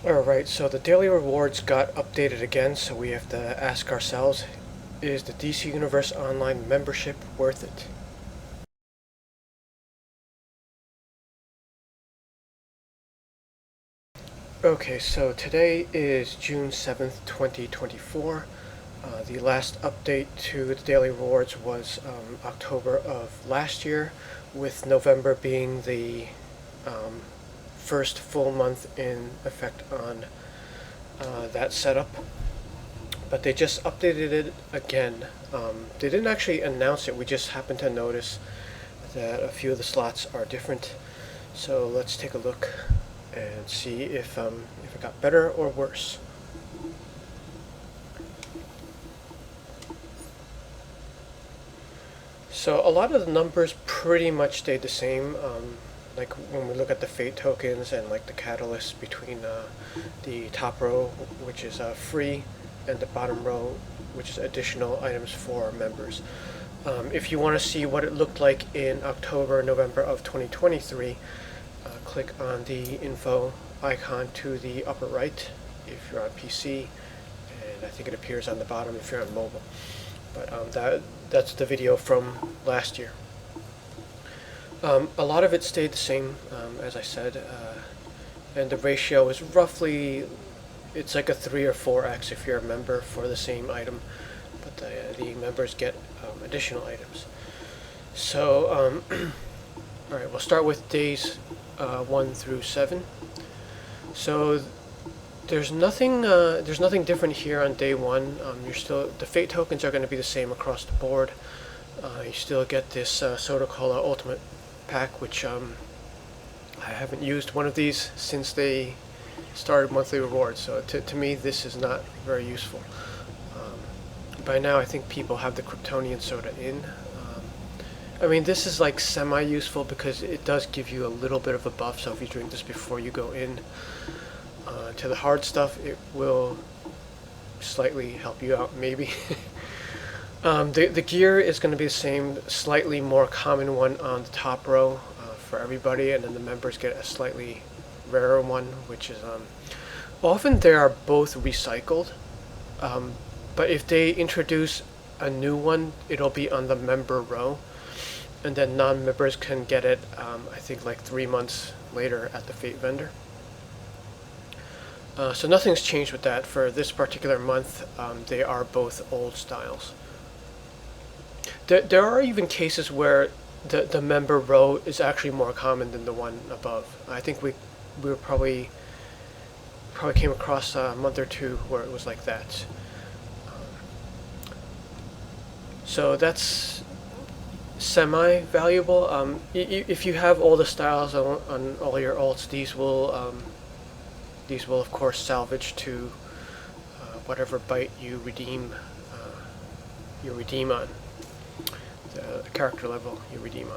Alright, so the daily rewards got updated again, so we have to ask ourselves, is the DC Universe Online membership worth it? Okay, so today is June 7th, 2024. The last update to the daily rewards was October of last year, with November being the first full month in effect on that setup. But they just updated it again. They didn't actually announce it, we just happened to notice that a few of the slots are different. So let's take a look and see if it got better or worse. So a lot of the numbers pretty much stayed the same. Like when we look at the fate tokens and like the catalyst between the top row, which is free, and the bottom row, which is additional items for members. If you want to see what it looked like in October, November of 2023, click on the info icon to the upper right if you're on PC, and I think it appears on the bottom if you're on mobile. But that's the video from last year. A lot of it stayed the same, as I said, and the ratio is roughly, it's like a 3 or 4x if you're a member for the same item, but the members get additional items. So, alright, we'll start with days 1 through 7. So there's nothing different here on day 1. The fate tokens are going to be the same across the board. You still get this Soda Cola Ultimate Pack, which I haven't used one of these since they started monthly rewards, so to me this is not very useful. By now I think people have the Kryptonian soda in. I mean, this is like semi-useful because it does give you a little bit of a buff, so if you drink this before you go in to the hard stuff, it will slightly help you out, maybe. The gear is going to be the same, slightly more common one on the top row for everybody, and then the members get a slightly rarer one, which is often they are both recycled, but if they introduce a new one, it'll be on the member row, and then non-members can get it I think like 3 months later at the Fate vendor. So nothing's changed with that. For this particular month, they are both old styles. There are even cases where the member row is actually more common than the one above. I think we were probably came across a month or two where it was like that. So that's semi-valuable. If you have all the styles on all your alts, these will of course salvage to whatever byte you redeem on, the character level you redeem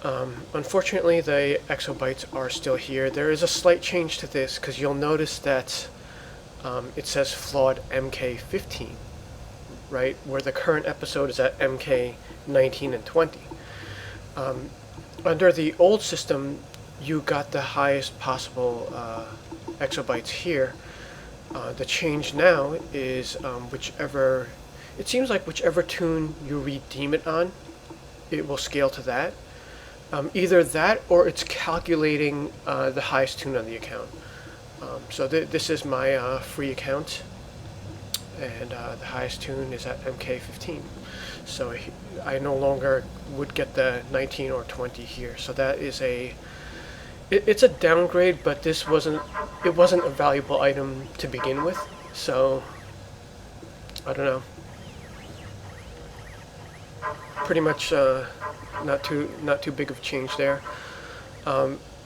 on. Unfortunately, the exobytes are still here. There is a slight change to this because you'll notice that it says flawed MK15, right, where the current episode is at MK 19 and 20. Under the old system, you got the highest possible exobytes here. The change now is it seems like whichever tune you redeem it on, it will scale to that. Either that or it's calculating the highest tune on the account. So this is my free account, and the highest tune is at MK15. So I no longer would get the 19 or 20 here. So that is it's a downgrade, but it wasn't a valuable item to begin with. So I don't know. Pretty much not too big of a change there.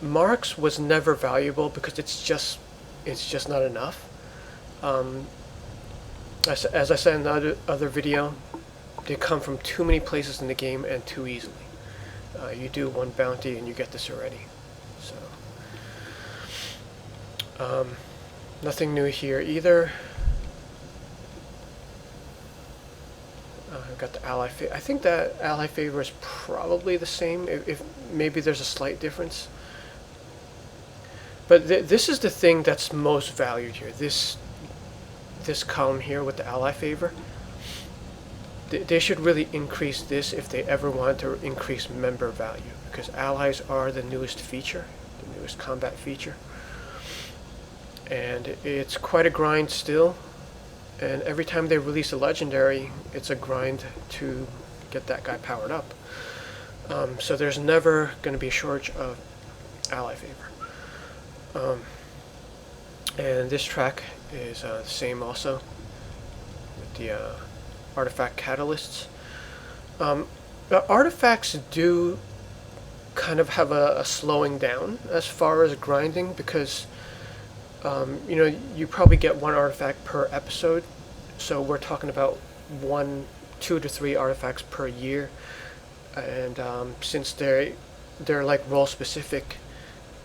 Marks was never valuable because it's just not enough. As I said in the other video, they come from too many places in the game and too easily. You do one bounty and you get this already. So nothing new here either. I've got the ally favor. I think that ally favor is probably the same. If maybe there's a slight difference. But this is the thing that's most valued here. This column here with the ally favor. They should really increase this if they ever want to increase member value, because allies are the newest feature, the newest combat feature. And it's quite a grind still. And every time they release a legendary, it's a grind to get that guy powered up. So there's never going to be a shortage of ally favor. And this track is the same also with the artifact catalysts. The artifacts do kind of have a slowing down as far as grinding, because you know, you probably get one artifact per episode, so we're talking about 2 to 3 artifacts per year. And since they're like role specific,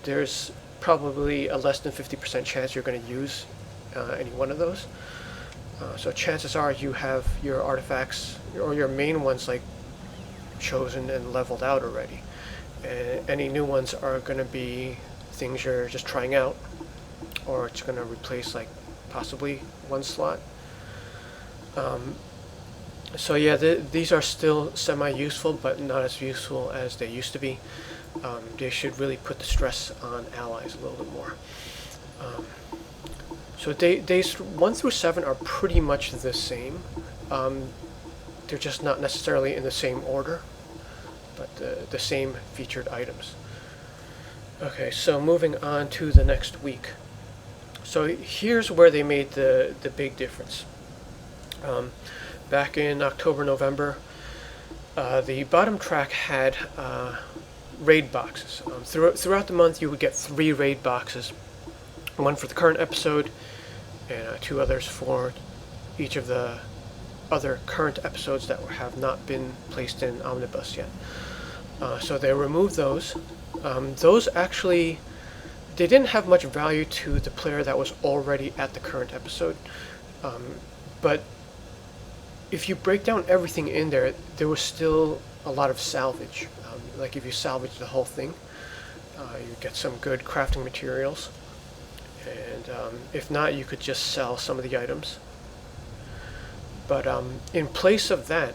there's probably a less than 50% chance you're going to use any one of those. So chances are you have your artifacts, or your main ones, like chosen and leveled out already. And any new ones are going to be things you're just trying out, or it's going to replace like possibly one slot. So yeah, these are still semi-useful, but not as useful as they used to be. They should really put the stress on allies a little bit more. So days 1 through 7 are pretty much the same. They're just not necessarily in the same order, but the same featured items. Okay, so moving on to the next week. So here's where they made the big difference. Back in October, November, the bottom track had raid boxes. Throughout the month, you would get 3 raid boxes. One for the current episode, and 2 others for each of the other current episodes that have not been placed in Omnibus yet. So they removed those. Those actually, they didn't have much value to the player that was already at the current episode. But if you break down everything in there, there was still a lot of salvage. Like if you salvage the whole thing, you get some good crafting materials. And if not, you could just sell some of the items. But in place of that,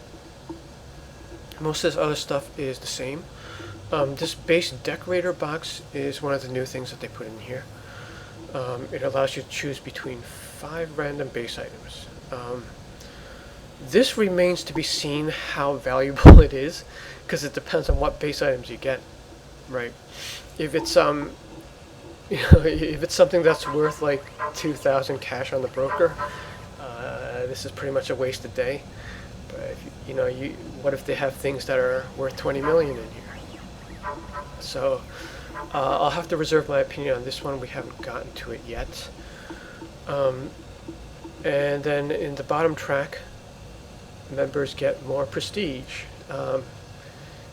most of this other stuff is the same. This base decorator box is one of the new things that they put in here. It allows you to choose between 5 random base items. This remains to be seen how valuable it is, because it depends on what base items you get, right? If it's if it's something that's worth like 2,000 cash on the broker, this is pretty much a wasted day. But if, what if they have things that are worth 20 million in here? So I'll have to reserve my opinion on this one. We haven't gotten to it yet. And then in the bottom track, members get more prestige.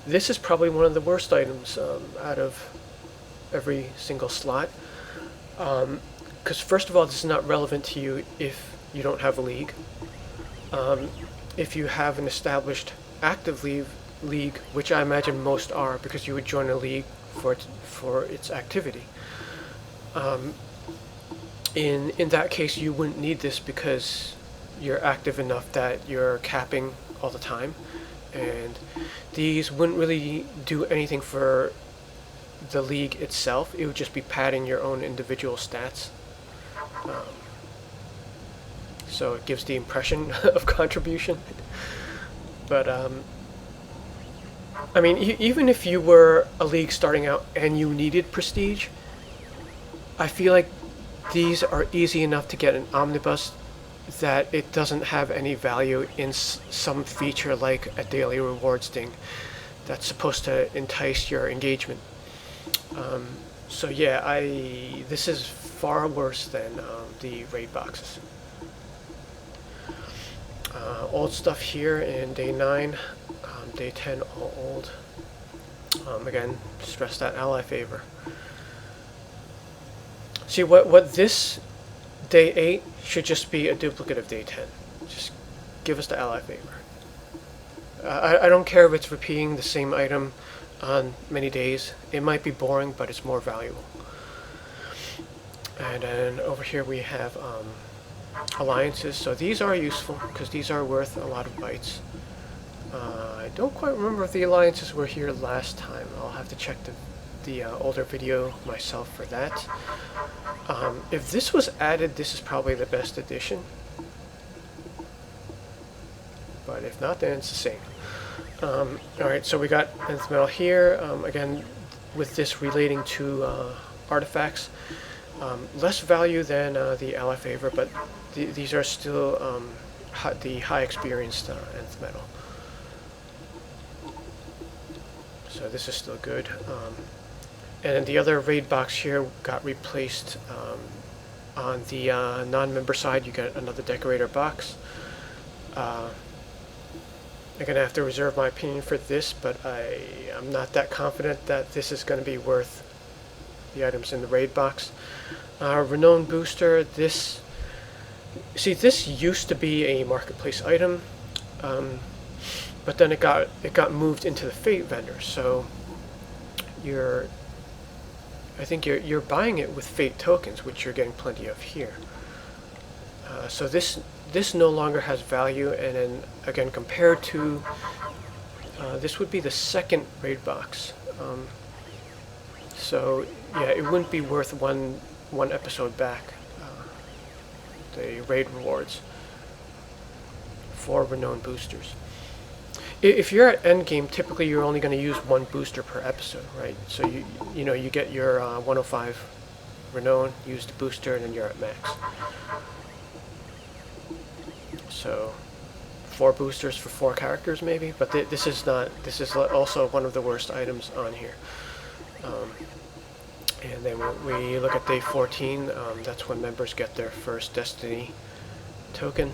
This is probably one of the worst items out of every single slot. Because first of all, this is not relevant to you if you don't have a league. If you have an established active league, which I imagine most are, because you would join a league for its activity. In that case, you wouldn't need this because you're active enough that you're capping all the time, and these wouldn't really do anything for the league itself. It would just be padding your own individual stats. So it gives the impression of contribution. But I mean, even if you were a league starting out and you needed prestige, I feel like these are easy enough to get an omnibus that it doesn't have any value in some feature like a daily rewards thing that's supposed to entice your engagement. So yeah, this is far worse than the raid boxes. Old stuff here in day 9, day 10 all old. Again, stress that ally favor. See, what this day 8 should just be a duplicate of day 10. Just give us the ally favor. I don't care if it's repeating the same item on many days. It might be boring, but it's more valuable. And then over here we have alliances. So these are useful because these are worth a lot of bytes. I don't quite remember if the alliances were here last time. I'll have to check the older video myself for that. If this was added, this is probably the best addition. But if not, then it's the same. Alright, so we got nth metal here. Again, with this relating to artifacts. Less value than the ally favor, but these are still the high experienced nth metal. So this is still good. And then the other raid box here got replaced. On the non-member side, you get another decorator box. I'm going to have to reserve my opinion for this, but I'm not that confident that this is going to be worth the items in the raid box. Renown booster. This used to be a marketplace item, but then it got moved into the Fate vendor. So I think you're buying it with Fate tokens, which you're getting plenty of here. So this no longer has value, and then again compared to this would be the second raid box. So yeah, it wouldn't be worth one episode back. The raid rewards for renowned boosters. If you're at endgame, typically you're only going to use one booster per episode, right? So you get your 105 renown, use the booster, and then you're at max. So 4 boosters for 4 characters maybe, but this is also one of the worst items on here. And then when we look at day 14, that's when members get their first Destiny token.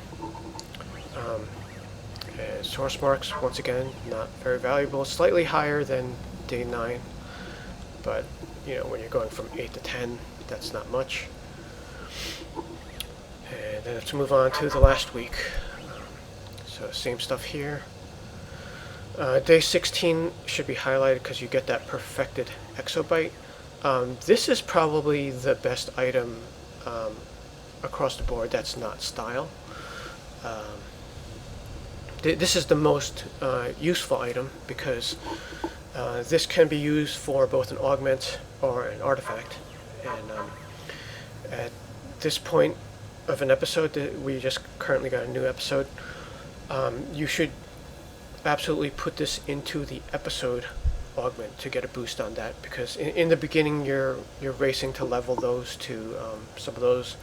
And source marks, once again, not very valuable. Slightly higher than day 9, but when you're going from 8 to 10, that's not much. And then let's move on to the last week. So same stuff here. Day 16 should be highlighted because you get that perfected exobyte. This is probably the best item across the board that's not style. This is the most useful item because this can be used for both an augment or an artifact. And at this point of an episode, we just currently got a new episode, you should absolutely put this into the episode augment to get a boost on that, because in the beginning you're racing to level those to some of those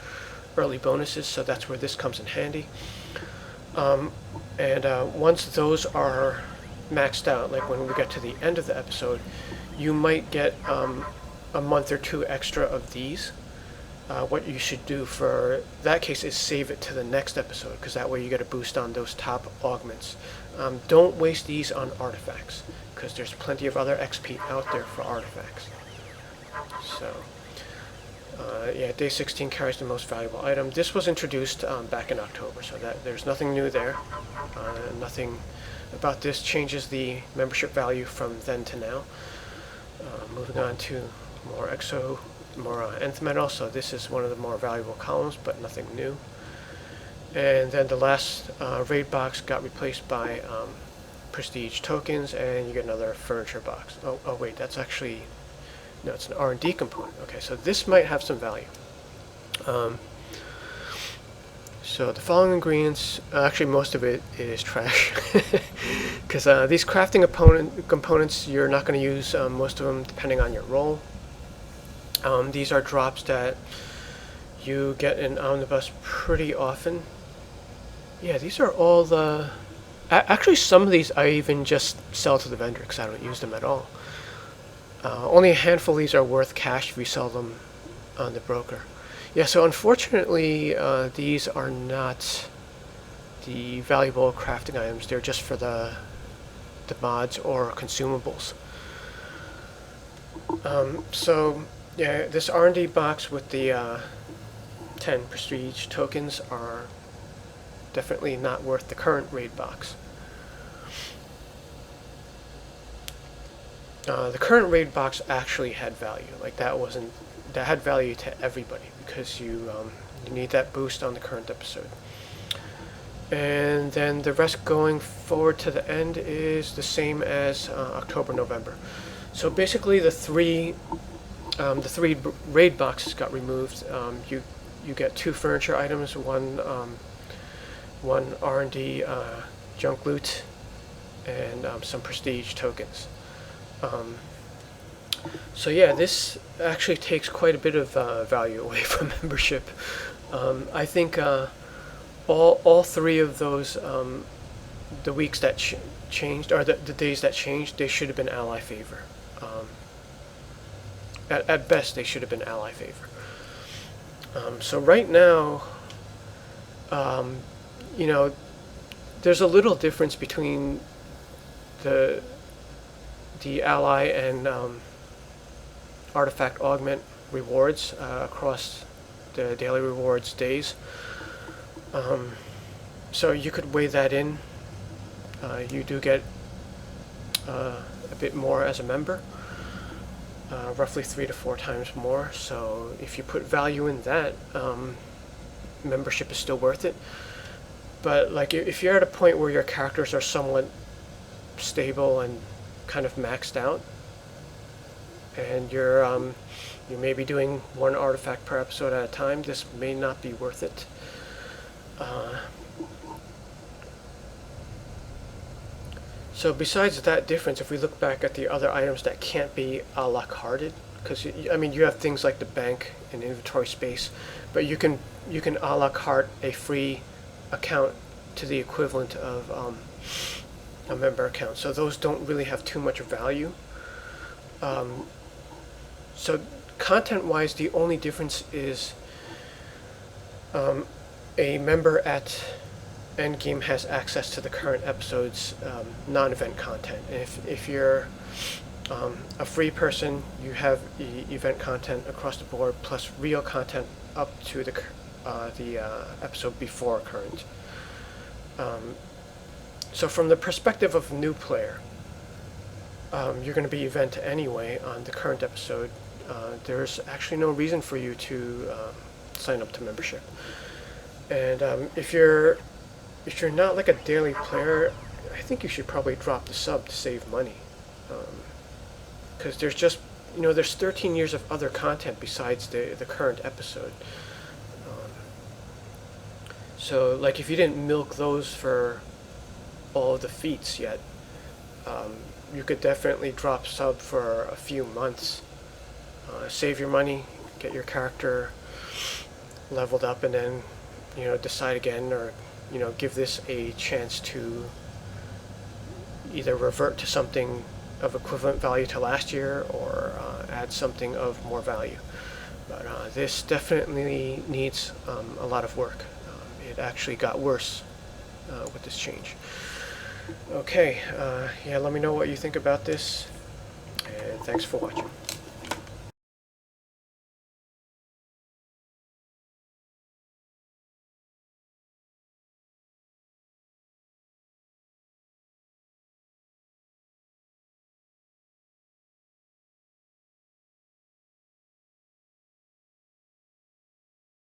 early bonuses, so that's where this comes in handy. And once those are maxed out, like when we get to the end of the episode, you might get a month or 2 extra of these. What you should do for that case is save it to the next episode, because that way you get a boost on those top augments. Don't waste these on artifacts, because there's plenty of other XP out there for artifacts. So yeah, day 16 carries the most valuable item. This was introduced back in October, so that there's nothing new there. Nothing about this changes the membership value from then to now. Moving on to more nth metal, so this is one of the more valuable columns, but nothing new. And then the last raid box got replaced by prestige tokens, and you get another furniture box. Oh wait, that's actually, no, it's an R&D component. Okay, so this might have some value. So the following ingredients, actually most of it is trash, because these crafting components, you're not going to use most of them depending on your role. These are drops that you get in Omnibus pretty often. Yeah, these are all the... Actually, some of these I even just sell to the vendor because I don't use them at all. Only a handful of these are worth cash if you sell them on the broker. Yeah, so unfortunately, these are not the valuable crafting items. They're just for the mods or consumables. So yeah, this R&D box with the 10 prestige tokens are definitely not worth the current raid box. The current raid box actually had value. Like, that wasn't that had value to everybody, because you need that boost on the current episode. And then the rest going forward to the end is the same as October, November. So basically the three raid boxes got removed. You get 2 furniture items, one R&D junk loot, and some prestige tokens. So yeah, this actually takes quite a bit of value away from membership. I think all 3 of those, the weeks that changed, or the days that changed, they should have been ally favor. At best, they should have been ally favor. So right now, you know, there's a little difference between the ally and artifact augment rewards across the daily rewards days. So you could weigh that in. You do get a bit more as a member, roughly 3 to 4 times more. So if you put value in that, membership is still worth it. But like if you're at a point where your characters are somewhat stable and kind of maxed out, and you're maybe doing 1 artifact per episode at a time, this may not be worth it. So besides that difference, if we look back at the other items that can't be a la carted, because I mean you have things like the bank and inventory space, but you can a la carte a free account to the equivalent of a member account. So those don't really have too much value. So content-wise, the only difference is a member at Endgame has access to the current episode's non-event content. And if you're a free person, you have event content across the board, plus real content up to the episode before current. So from the perspective of a new player, you're going to be event anyway on the current episode. There's actually no reason for you to sign up to membership. And if you're not like a daily player, I think you should probably drop the sub to save money, because there's just, you know, there's 13 years of other content besides the current episode. So like if you didn't milk those for all of the feats yet, you could definitely drop sub for a few months, save your money, get your character leveled up, and then, you know, decide again, or, you know, give this a chance to either revert to something of equivalent value to last year, or add something of more value. But this definitely needs a lot of work. It actually got worse with this change. Okay, yeah, let me know what you think about this, and thanks for watching.